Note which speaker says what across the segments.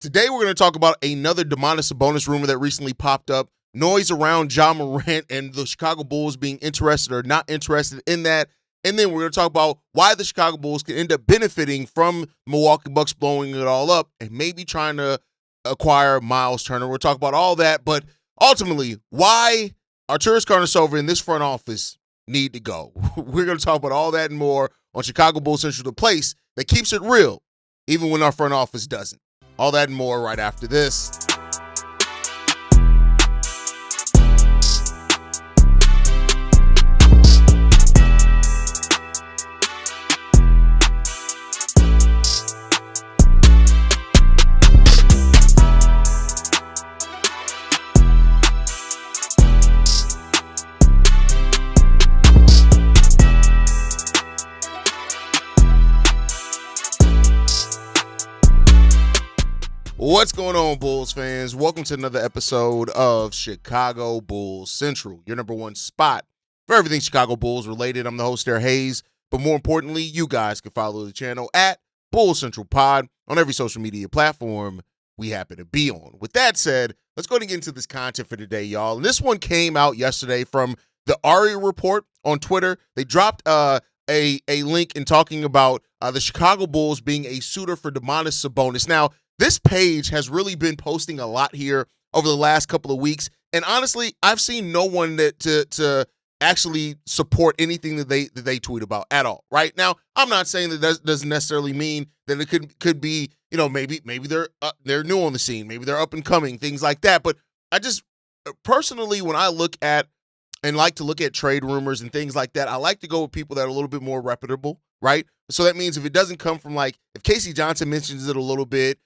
Speaker 1: Today, we're going to talk about another Domantas Sabonis rumor that recently popped up, noise around Ja Morant and the Chicago Bulls being interested or not interested in that. And then we're going to talk about why the Chicago Bulls can end up benefiting from Milwaukee Bucks blowing it all up and maybe trying to acquire Myles Turner. We'll talk about all that, but ultimately, why Arturas Karnisovas in this front office need to go. We're going to talk about all that and more on Chicago Bulls Central, the place that keeps it real, even when our front office doesn't. All that and more right after this. What's going on, Bulls fans? Welcome to another episode of Chicago Bulls Central, your number one spot for everything Chicago Bulls related. I'm the host there, Haize, but more importantly, you guys can follow the channel at Bulls Central Pod on every social media platform we happen to be on. With that said, let's go ahead and get into this content for today, y'all. And this one came out yesterday from the Aria Report on Twitter. They dropped a link in talking about the Chicago Bulls being a suitor for Domantas Sabonis. Now, this page has really been posting a lot here over the last couple of weeks, and honestly, I've seen no one to actually support anything that they tweet about at all. Right now, I'm not saying that doesn't necessarily mean that it could be, you know, maybe they're new on the scene, maybe they're up and coming, things like that. But I just personally, when I look at and like to look at trade rumors and things like that, I like to go with people that are a little bit more reputable, right? So that means if it doesn't come from, like, if Casey Johnson mentions it a little bit.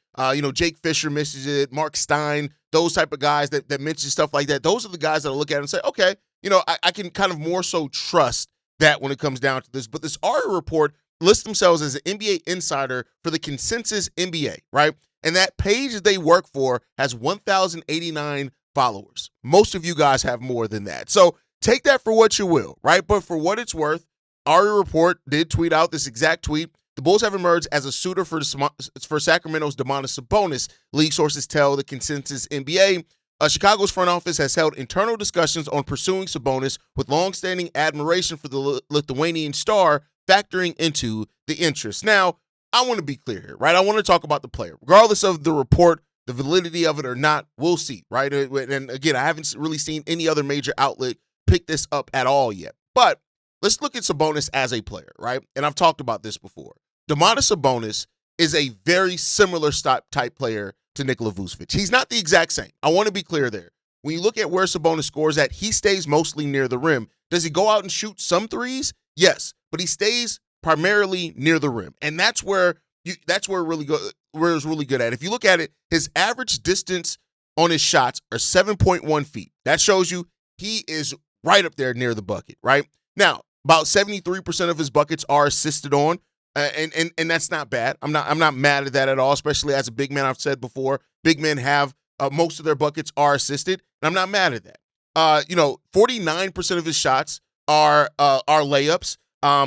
Speaker 1: Jake Fisher mentions it, Mark Stein, those type of guys that mention stuff like that. Those are the guys that I look at and say, okay, I can kind of more so trust that when it comes down to this. But this Aria Report lists themselves as an NBA insider for the Consensus NBA, right? And that page that they work for has 1,089 followers. Most of you guys have more than that. So take that for what you will, right? But for what it's worth, Aria Report did tweet out this exact tweet. The Bulls have emerged as a suitor for Sacramento's Domantas Sabonis, league sources tell the Consensus NBA. Chicago's front office has held internal discussions on pursuing Sabonis with longstanding admiration for the Lithuanian star factoring into the interest. Now, I want to be clear here, right? I want to talk about the player. Regardless of the report, the validity of it or not, we'll see, right? And again, I haven't really seen any other major outlet pick this up at all yet. But let's look at Sabonis as a player, right? And I've talked about this before. Domantas Sabonis is a very similar type player to Nikola Vucevic. He's not the exact same. I want to be clear there. When you look at where Sabonis scores at, he stays mostly near the rim. Does he go out and shoot some threes? Yes, but he stays primarily near the rim, and that's where it's really good at. If you look at it, his average distance on his shots are 7.1 feet. That shows you he is right up there near the bucket. Right now, about 73% of his buckets are assisted on. And that's not bad. I'm not mad at that at all, especially as a big man. I've said before, big men have most of their buckets are assisted, and I'm not mad at that. 49% of his shots are layups,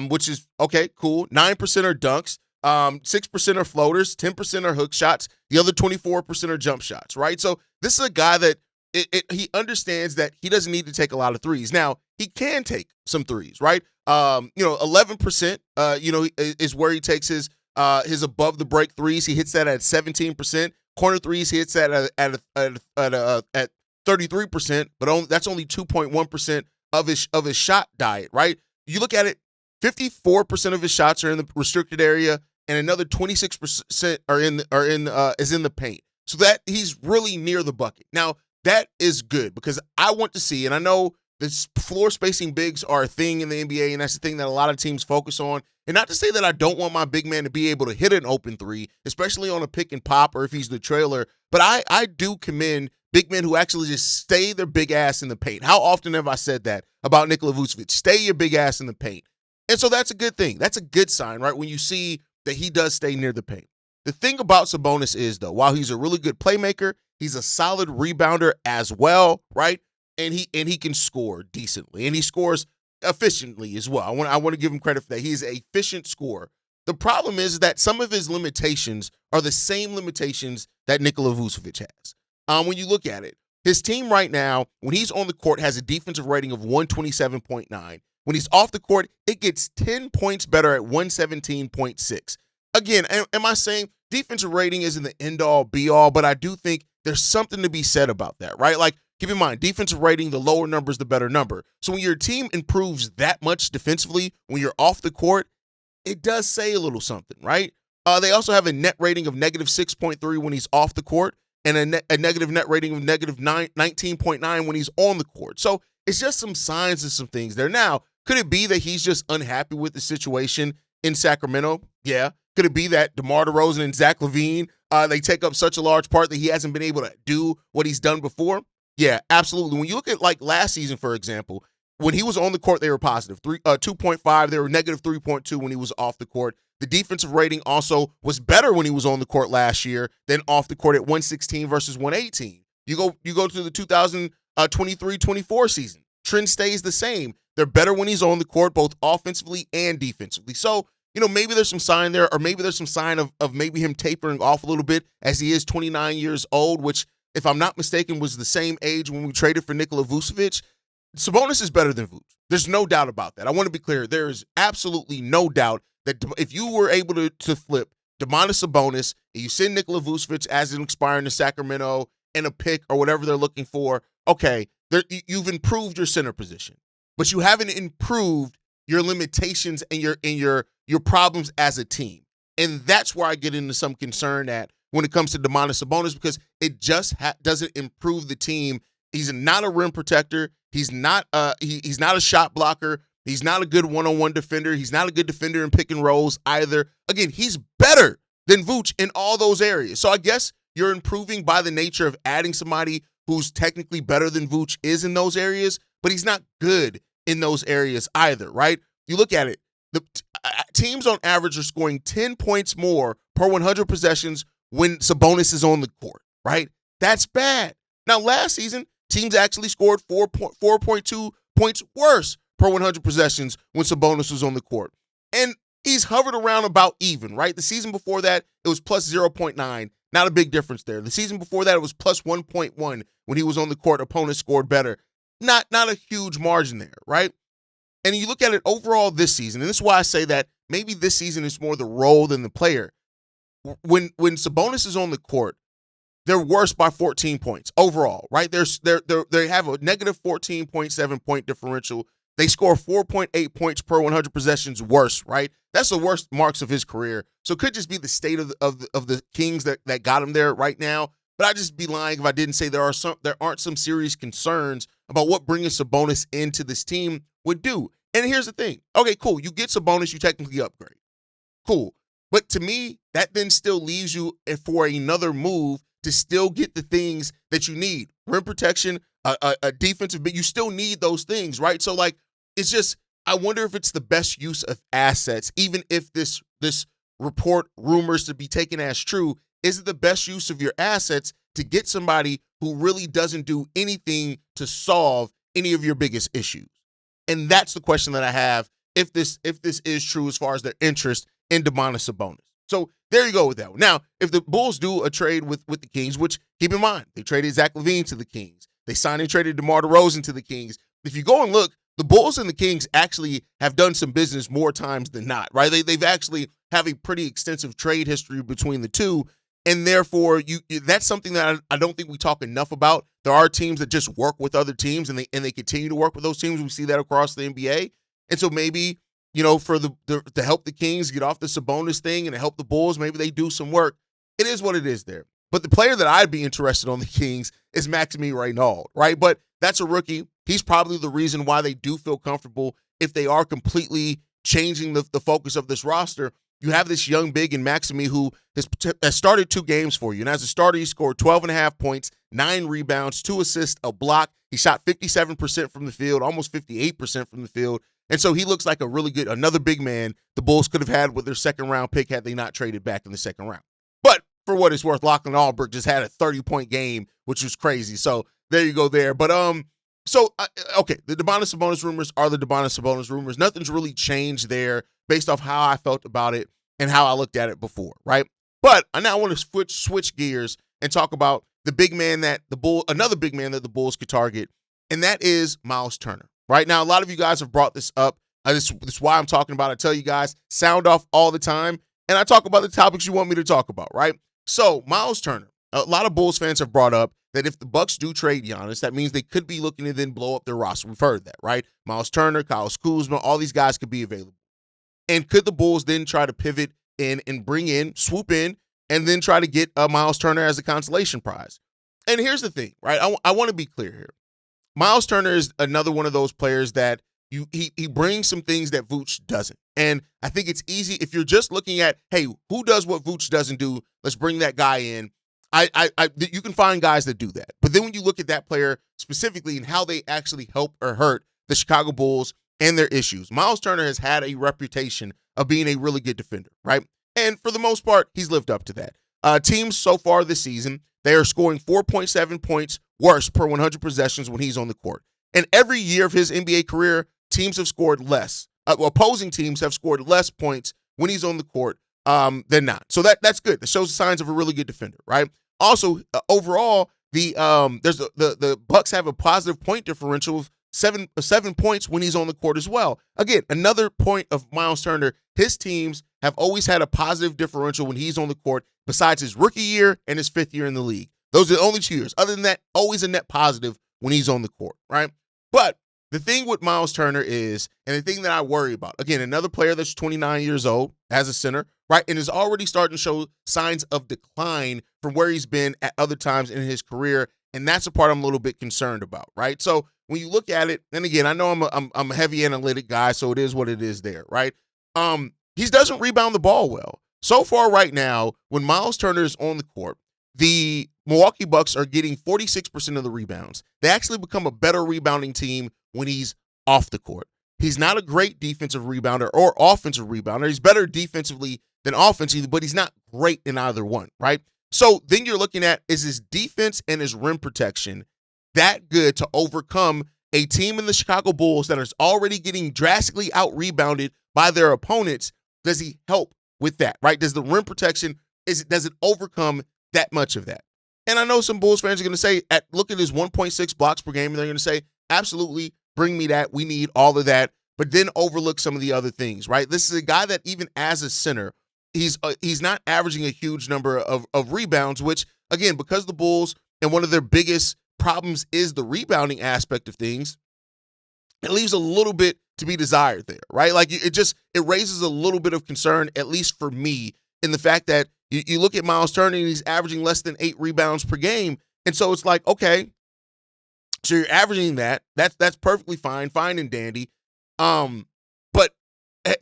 Speaker 1: which is okay, cool. 9% are dunks, 6% are floaters, 10% are hook shots. The other 24% are jump shots, right? So this is a guy that he understands that he doesn't need to take a lot of threes. Now, he can take some threes, right? 11%, is where he takes his above the break threes. He hits that at 17%. Corner threes, he hits that at 33%, but that's only 2.1% of his shot diet, right? You look at it, 54% of his shots are in the restricted area, and another 26% is in the paint. So that he's really near the bucket. Now, that is good because I want to see, and I know this floor spacing bigs are a thing in the NBA, and that's the thing that a lot of teams focus on. And not to say that I don't want my big man to be able to hit an open three, especially on a pick and pop or if he's the trailer, but I do commend big men who actually just stay their big ass in the paint. How often have I said that about Nikola Vucevic? Stay your big ass in the paint. And so that's a good thing. That's a good sign, right, when you see that he does stay near the paint. The thing about Sabonis is, though, while he's a really good playmaker, he's a solid rebounder as well, right? And he can score decently, and he scores efficiently as well. I want to give him credit for that. He's an efficient scorer. The problem is that some of his limitations are the same limitations that Nikola Vucevic has. When you look at it, his team right now, when he's on the court, has a defensive rating of 127.9. When he's off the court, it gets 10 points better at 117.6. Again, am I saying defensive rating isn't the end-all, be-all, but I do think there's something to be said about that, right? Like, keep in mind, defensive rating, the lower number is the better number. So when your team improves that much defensively, when you're off the court, it does say a little something, right? They also have a net rating of negative 6.3 when he's off the court and a negative net rating of negative 19.9 when he's on the court. So it's just some signs and some things there. Now, could it be that he's just unhappy with the situation in Sacramento? Yeah. Could it be that DeMar DeRozan and Zach LaVine, they take up such a large part that he hasn't been able to do what he's done before? Yeah, absolutely. When you look at like last season, for example, when he was on the court, they were positive 2.5. They were negative 3.2 when he was off the court. The defensive rating also was better when he was on the court last year than off the court at 116 versus 118. You go to the 2023-24 season. Trend stays the same. They're better when he's on the court, both offensively and defensively. So, maybe there's some sign there, or maybe there's some sign of maybe him tapering off a little bit as he is 29 years old, which, if I'm not mistaken, was the same age when we traded for Nikola Vucevic. Sabonis is better than Vooch. There's no doubt about that. I want to be clear. There is absolutely no doubt that if you were able to flip Domantas Sabonis and you send Nikola Vucevic as an expiring to Sacramento and a pick or whatever they're looking for, okay, you've improved your center position, but you haven't improved your limitations and your problems as a team. And that's where I get into some concern at when it comes to Domantas Sabonis, because it just doesn't improve the team. He's not a rim protector. He's not he's not a shot blocker. He's not a good one-on-one defender. He's not a good defender in pick and rolls either. Again, he's better than Vooch in all those areas. So I guess you're improving by the nature of adding somebody who's technically better than Vooch is in those areas, but he's not good in those areas either, right? You look at it, the teams on average are scoring 10 points more per 100 possessions when Sabonis is on the court, right? That's bad. Now, last season, teams actually scored 4.2 points worse per 100 possessions when Sabonis was on the court. And he's hovered around about even, right? The season before that, it was plus 0.9. Not a big difference there. The season before that, it was plus 1.1 when he was on the court. Opponents scored better. Not a huge margin there, right? And you look at it overall this season, and this is why I say that maybe this season is more the role than the player. When Sabonis is on the court, they're worse by 14 points overall, right? They have a negative 14.7 point differential. They score 4.8 points per 100 possessions worse, right? That's the worst marks of his career. So it could just be the state of the Kings that got him there right now. But I'd just be lying if I didn't say there aren't some serious concerns about what bringing Sabonis into this team would do. And here's the thing. Okay, cool. You get Sabonis, you technically upgrade. Cool. But to me, that then still leaves you for another move to still get the things that you need. Rim protection, a defensive, but you still need those things, right? So, like, it's just, I wonder if it's the best use of assets, even if this report rumors to be taken as true. Is it the best use of your assets to get somebody who really doesn't do anything to solve any of your biggest issues? And that's the question that I have if this is true as far as their interest in Domantas Sabonis. So there you go with that one. Now, if the Bulls do a trade with the Kings, which, keep in mind, they traded Zach LaVine to the Kings. They signed and traded DeMar DeRozan to the Kings. If you go and look, the Bulls and the Kings actually have done some business more times than not, right? They've actually have a pretty extensive trade history between the two, and therefore that's something that I don't think we talk enough about. There are teams that just work with other teams, and they continue to work with those teams. We see that across the NBA, and so maybe, for to help the Kings get off the Sabonis thing and to help the Bulls, maybe they do some work. It is what it is there. But the player that I'd be interested on the Kings is Maxime Reynald, right? But that's a rookie. He's probably the reason why they do feel comfortable if they are completely changing the focus of this roster. You have this young big in Maxime who has started 2 games for you. And as a starter, he scored 12.5 points, 9 rebounds, 2 assists, a block. He shot 57% from the field, almost 58% from the field. And so he looks like another big man the Bulls could have had with their second-round pick had they not traded back in the second round. But for what it's worth, Lachlan Allbrook just had a 30-point game, which was crazy. So there you go there. But okay, the Domantas Sabonis rumors are the Domantas Sabonis rumors. Nothing's really changed there based off how I felt about it and how I looked at it before, right? But I now want to switch gears and talk about the big man that another big man that the Bulls could target, and that is Myles Turner. Right now, a lot of you guys have brought this up. This is why I'm talking about it. I tell you guys, sound off all the time, and I talk about the topics you want me to talk about, right? So, Myles Turner, a lot of Bulls fans have brought up that if the Bucks do trade Giannis, that means they could be looking to then blow up their roster. We've heard that, right? Myles Turner, Kyle Kuzma, all these guys could be available. And could the Bulls then try to pivot in and swoop in, and then try to get Myles Turner as a consolation prize? And here's the thing, right? I want to be clear here. Myles Turner is another one of those players that he brings some things that Vooch doesn't. And I think it's easy if you're just looking at, hey, who does what Vooch doesn't do? Let's bring that guy in. You can find guys that do that. But then when you look at that player specifically and how they actually help or hurt the Chicago Bulls and their issues, Myles Turner has had a reputation of being a really good defender, right? And for the most part, he's lived up to that. Teams so far this season, they are scoring 4.7 points worse per 100 possessions when he's on the court. And every year of his NBA career, teams have scored less. Opposing teams have scored less points when he's on the court than not. So that's good. That shows the signs of a really good defender, right? Also, overall, the Bucks have a positive point differential of 7 points when he's on the court as well. Again, another point of Myles Turner, his teams have always had a positive differential when he's on the court besides his rookie year and his 5th year in the league. Those are the only 2 years. Other than that, always a net positive when he's on the court, right? But the thing with Myles Turner is, and the thing that I worry about, again, another player that's 29 years old as a center, right, and is already starting to show signs of decline from where he's been at other times in his career, and that's the part I'm a little bit concerned about, right? So when you look at it, and again, I know I'm a heavy analytic guy, so it is what it is there, right? He doesn't rebound the ball well. So far right now, when Myles Turner is on the court, the Milwaukee Bucks are getting 46% of the rebounds. They actually become a better rebounding team when he's off the court. He's not a great defensive rebounder or offensive rebounder. He's better defensively than offensively, but he's not great in either one, right? So then you're looking at, is his defense and his rim protection that good to overcome a team in the Chicago Bulls that is already getting drastically out-rebounded by their opponents? Does he help with that, right? Does the rim protection, does it overcome that much of that? And I know some Bulls fans are going to say, look at his 1.6 blocks per game, and they're going to say, absolutely, bring me that. We need all of that, but then overlook some of the other things, right? This is a guy that even as a center, he's not averaging a huge number of rebounds, which, again, because the Bulls and one of their biggest problems is the rebounding aspect of things, it leaves a little bit to be desired there, right? Like it raises a little bit of concern, at least for me, in the fact that you look at Myles Turner and he's averaging less than 8 rebounds per game. And so it's like, okay, so you're averaging that. That's perfectly fine and dandy. But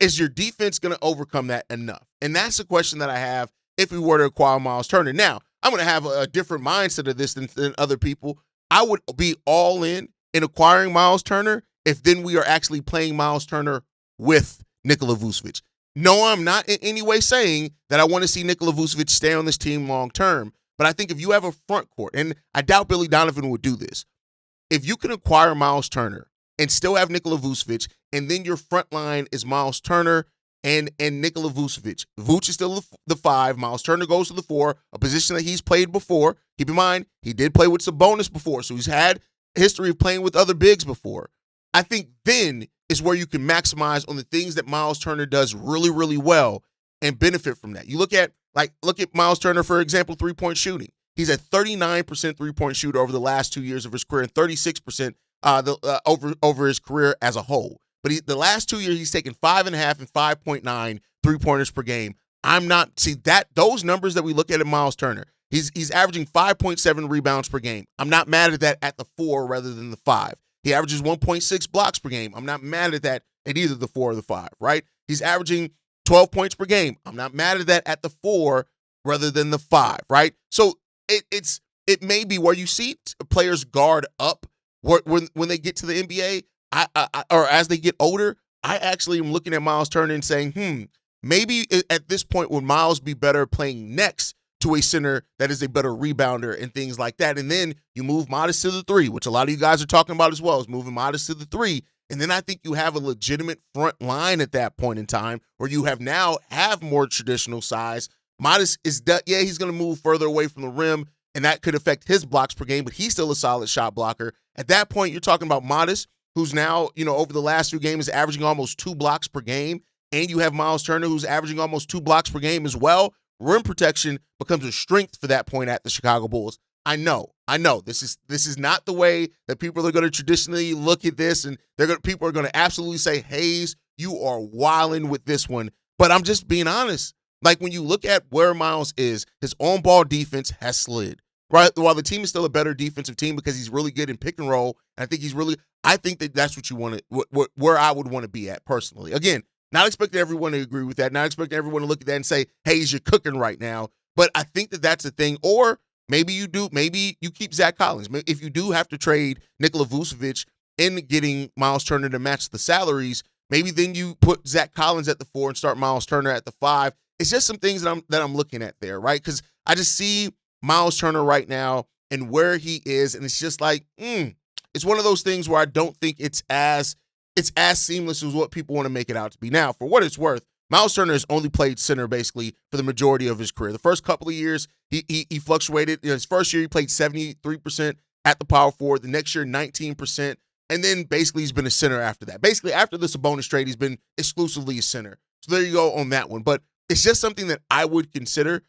Speaker 1: is your defense going to overcome that enough? And that's the question that I have if we were to acquire Myles Turner. Now, I'm going to have a different mindset of this than other people. I would be all in acquiring Myles Turner if then we are actually playing Myles Turner with Nikola Vucevic. No, I'm not in any way saying that I want to see Nikola Vucevic stay on this team long term, but I think if you have a front court, and I doubt Billy Donovan would do this, if you can acquire Myles Turner and still have Nikola Vucevic, and then your front line is Myles Turner and Nikola Vucevic. Vooch is still the 5. Myles Turner goes to the 4, a position that he's played before. Keep in mind, he did play with Sabonis before, so he's had a history of playing with other bigs before. I think then is where you can maximize on the things that Myles Turner does really, really well and benefit from that. You look at Myles Turner, for example, three-point shooting. He's a 39% three-point shooter over the last 2 years of his career and 36% over his career as a whole. But the last 2 years, he's taken 5.5 and 5.9 three-pointers per game. Those numbers that we look at Myles Turner, he's averaging 5.7 rebounds per game. I'm not mad at that at the 4 rather than the 5. He averages 1.6 blocks per game. I'm not mad at that at either the 4 or the 5, right? He's averaging 12 points per game. I'm not mad at that at the 4 rather than the 5, right? So it may be where you see players guard up when they get to the NBA, or as they get older. I actually am looking at Myles Turner and saying, maybe at this point would Myles be better playing next to a center that is a better rebounder and things like that. And then you move Modest to the 3, which a lot of you guys are talking about as well, is moving Modest to the 3. And then I think you have a legitimate front line at that point in time where you have more traditional size. Modest is, he's going to move further away from the rim, and that could affect his blocks per game, but he's still a solid shot blocker. At that point, you're talking about Modest, who's now, over the last few games averaging almost 2 blocks per game, and you have Myles Turner, who's averaging almost 2 blocks per game as well. Rim protection becomes a strength for that point at the Chicago Bulls. I know. This is not the way that people are going to traditionally look at this, and people are going to absolutely say, Haize, you are wilding with this one. But I'm just being honest. Like, when you look at where Myles is, his on-ball defense has slid. Right, while the team is still a better defensive team because he's really good in pick and roll, and I think that's what you want to, where I would want to be at personally. Again, not expecting everyone to agree with that, not expecting everyone to look at that and say, Haize, you're cooking right now. But I think that's a thing. Or maybe you do. Maybe you keep Zach Collins. If you do have to trade Nikola Vucevic in getting Myles Turner to match the salaries, maybe then you put Zach Collins at the 4 and start Myles Turner at the 5. It's just some things that I'm looking at there, right? Because I just see Myles Turner right now and where he is, and it's just like, it's one of those things where I don't think it's as seamless as what people want to make it out to be. Now, for what it's worth, Myles Turner has only played center basically for the majority of his career. The first couple of years, he fluctuated. His first year, he played 73% at the power forward. The next year, 19%. And then basically he's been a center after that. Basically, after the Sabonis trade, he's been exclusively a center. So there you go on that one. But it's just something that I would consider.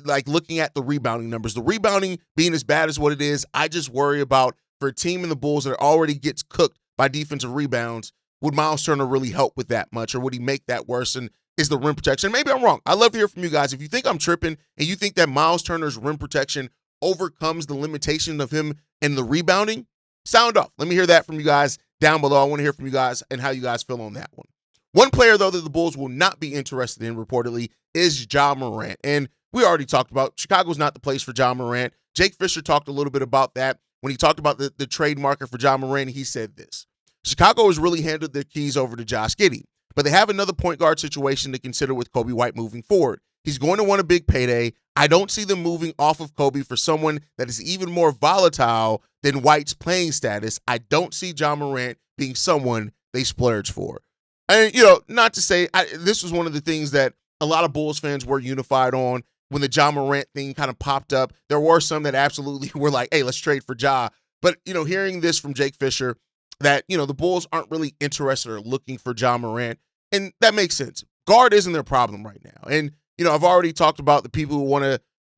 Speaker 1: Like looking at the rebounding numbers, the rebounding being as bad as what it is, I just worry about for a team in the Bulls that already gets cooked by defensive rebounds, would Myles Turner really help with that much, or would he make that worse? And is the rim protection? Maybe I'm wrong. I'd love to hear from you guys. If you think I'm tripping and you think that Myles Turner's rim protection overcomes the limitation of him and the rebounding, sound off. Let me hear that from you guys down below. I want to hear from you guys and how you guys feel on that one. One player, though, that the Bulls will not be interested in, reportedly, is Ja Morant. And we already talked about Chicago's not the place for Ja Morant. Jake Fisher talked a little bit about that. When he talked about the trade market for Ja Morant, he said this. Chicago has really handed their keys over to Josh Giddey, but they have another point guard situation to consider with Coby White moving forward. He's going to want a big payday. I don't see them moving off of Coby for someone that is even more volatile than White's playing status. I don't see Ja Morant being someone they splurge for. And, not to say, this was one of the things that a lot of Bulls fans were unified on when the Ja Morant thing kind of popped up. There were some that absolutely were like, hey, let's trade for Ja. But, hearing this from Jake Fisher, that, the Bulls aren't really interested or looking for Ja Morant, and that makes sense. Guard isn't their problem right now. And, I've already talked about the people who want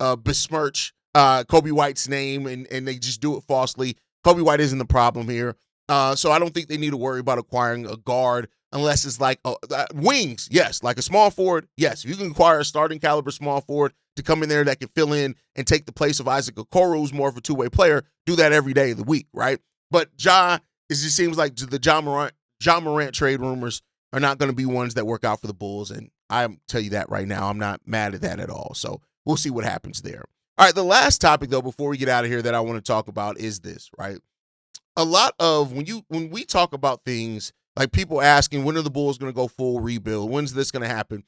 Speaker 1: to besmirch Coby White's name, and they just do it falsely. Coby White isn't the problem here. So I don't think they need to worry about acquiring a guard unless it's like wings, yes. Like a small forward, yes. If you can acquire a starting caliber small forward to come in there that can fill in and take the place of Isaac Okoro, who's more of a two-way player, do that every day of the week, right? But it just seems like the Ja Morant trade rumors are not going to be ones that work out for the Bulls, and I tell you that right now. I'm not mad at that at all. So we'll see what happens there. All right, the last topic, though, before we get out of here that I want to talk about is this, right? A lot of when we talk about things like people asking, when are the Bulls going to go full rebuild? When's this going to happen?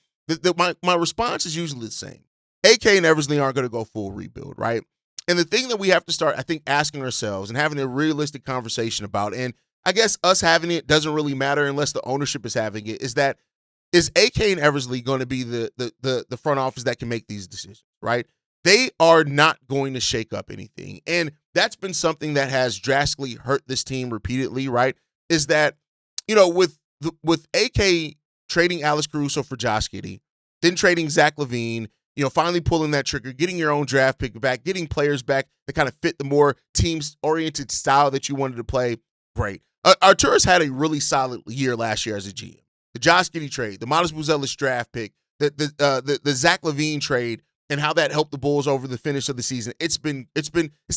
Speaker 1: My response is usually the same. AK and Eversley aren't going to go full rebuild, right? And the thing that we have to start, I think, asking ourselves and having a realistic conversation about, and I guess us having it doesn't really matter unless the ownership is having it, is AK and Eversley going to be the front office that can make these decisions, right? They are not going to shake up anything. And that's been something that has drastically hurt this team repeatedly, right? Is that, with AK trading Alex Caruso for Josh Giddey, then trading Zach LaVine, finally pulling that trigger, getting your own draft pick back, getting players back that kind of fit the more teams-oriented style that you wanted to play, great. Arturas had a really solid year last year as a GM. The Josh Giddey trade, the Modest Buzelis draft pick, the Zach LaVine trade, and how that helped the Bulls over the finish of the season. It's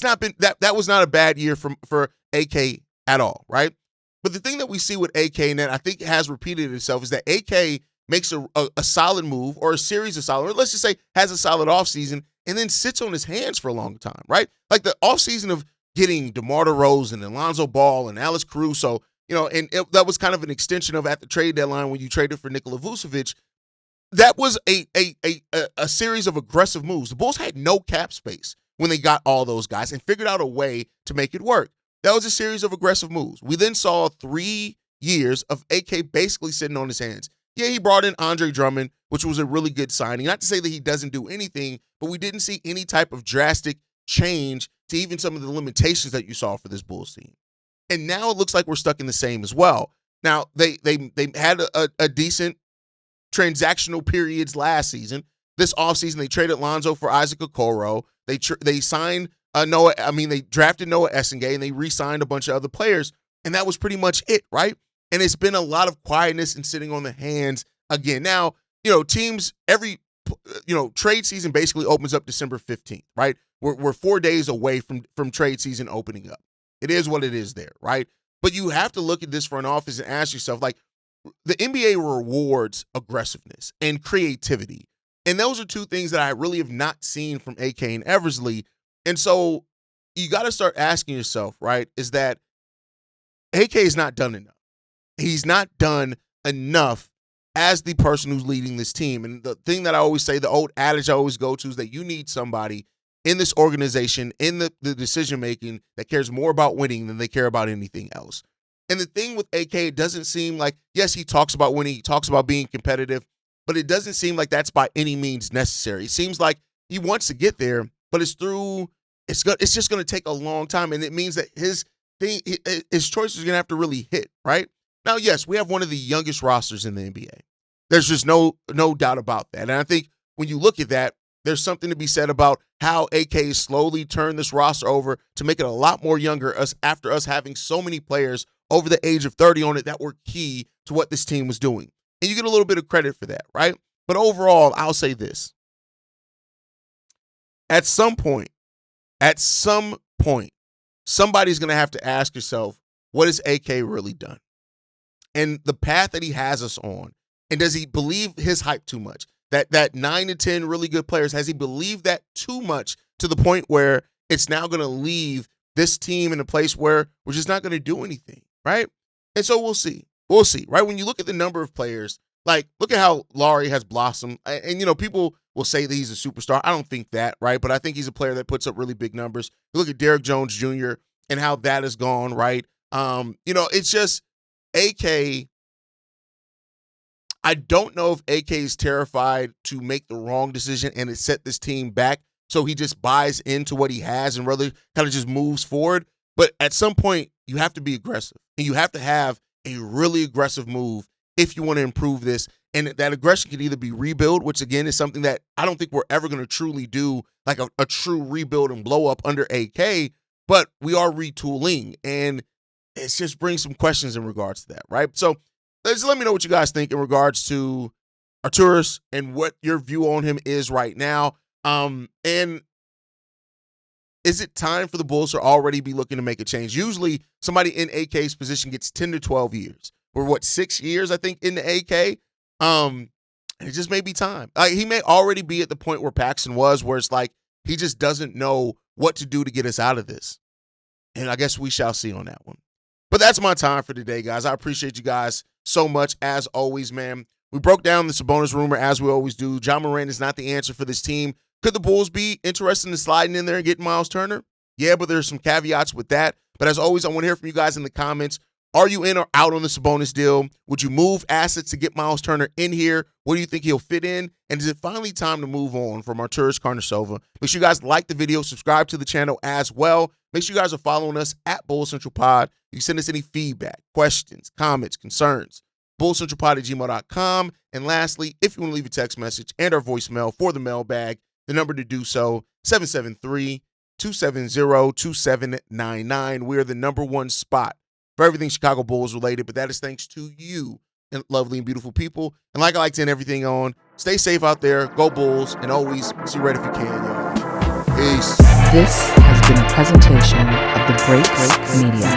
Speaker 1: not been that was not a bad year for AK at all, right? But the thing that we see with AK, and that I think has repeated itself, is that AK makes a solid move or a series of solid, or let's just say has a solid offseason, and then sits on his hands for a long time, right? Like the offseason of getting DeMar DeRozan and Lonzo Ball and Alex Caruso, that was kind of an extension of at the trade deadline when you traded for Nikola Vucevic. That was a series of aggressive moves. The Bulls had no cap space when they got all those guys and figured out a way to make it work. That was a series of aggressive moves. We then saw 3 years of AK basically sitting on his hands. Yeah, he brought in Andre Drummond, which was a really good signing. Not to say that he doesn't do anything, but we didn't see any type of drastic change to even some of the limitations that you saw for this Bulls team. And now it looks like we're stuck in the same as well. Now, they had a decent transactional periods last season. This offseason, they traded Lonzo for Isaac Okoro. They signed they drafted Noah Essengay, and they re-signed a bunch of other players, and that was pretty much it, right? And it's been a lot of quietness and sitting on the hands again. Now, teams, trade season basically opens up December 15th, right? We're 4 days away from trade season opening up. It is what it is there, right? But you have to look at this front office and ask yourself, like, the NBA rewards aggressiveness and creativity. And those are two things that I really have not seen from AK and Eversley. And so you got to start asking yourself, right, is that AK is not done enough. He's not done enough as the person who's leading this team. And the thing that I always say, the old adage I always go to, is that you need somebody in this organization, in the decision-making, that cares more about winning than they care about anything else. And the thing with AK, it doesn't seem like, yes, he talks about winning, he talks about being competitive, but it doesn't seem like that's by any means necessary. It seems like he wants to get there, but it's just going to take a long time, and it means that his choices are going to have to really hit, right? Now, yes, we have one of the youngest rosters in the NBA. There's just no doubt about that. And I think when you look at that, there's something to be said about how AK slowly turned this roster over to make it a lot more younger after us having so many players over the age of 30 on it that were key to what this team was doing. And you get a little bit of credit for that, right? But overall, I'll say this. At some point, somebody's going to have to ask yourself, what has AK really done? And the path that he has us on, and does he believe his hype too much? That 9 to 10 really good players, has he believed that too much to the point where it's now going to leave this team in a place where we're just not going to do anything, right? And so we'll see. We'll see, right? When you look at the number of players, like, look at how Laurie has blossomed. And, people will say that he's a superstar. I don't think that, right? But I think he's a player that puts up really big numbers. You look at Derrick Jones Jr. and how that has gone, right? It's just AK. I don't know if AK is terrified to make the wrong decision and it set this team back, so he just buys into what he has and rather kind of just moves forward. But at some point, you have to be aggressive, and you have to have a really aggressive move if you want to improve this. And that aggression can either be rebuild, which again is something that I don't think we're ever going to truly do, like a true rebuild and blow up under AK, but we are retooling, and it just brings some questions in regards to that, right? So just let me know what you guys think in regards to Arturas and what your view on him is right now. And is it time for the Bulls to already be looking to make a change? Usually somebody in AK's position gets 10 to 12 years. We're 6 years, I think, in the AK. It just may be time. He may already be at the point where Paxson was, where it's like he just doesn't know what to do to get us out of this. And I guess we shall see on that one. But that's my time for today, guys. I appreciate you guys so much, as always, man. We broke down the Sabonis rumor, as we always do. Ja Morant is not the answer for this team. Could the Bulls be interested in sliding in there and getting Myles Turner? Yeah, but there's some caveats with that. But as always, I want to hear from you guys in the comments. Are you in or out on the Sabonis deal? Would you move assets to get Myles Turner in here? Where do you think he'll fit in? And is it finally time to move on from Arturas Karnisovas? Make sure you guys like the video, subscribe to the channel as well. Make sure you guys are following us at Bulls Central Pod. You can send us any feedback, questions, comments, concerns. BullsCentralPod@gmail.com. And lastly, if you want to leave a text message and our voicemail for the mailbag, the number to do so, 773-270-2799. We are the #1 spot for everything Chicago Bulls related, but that is thanks to you and lovely and beautiful people. And like I like to end everything on, stay safe out there, go Bulls, and always see red if you can, y'all. Peace.
Speaker 2: This has been a presentation of the Break Media.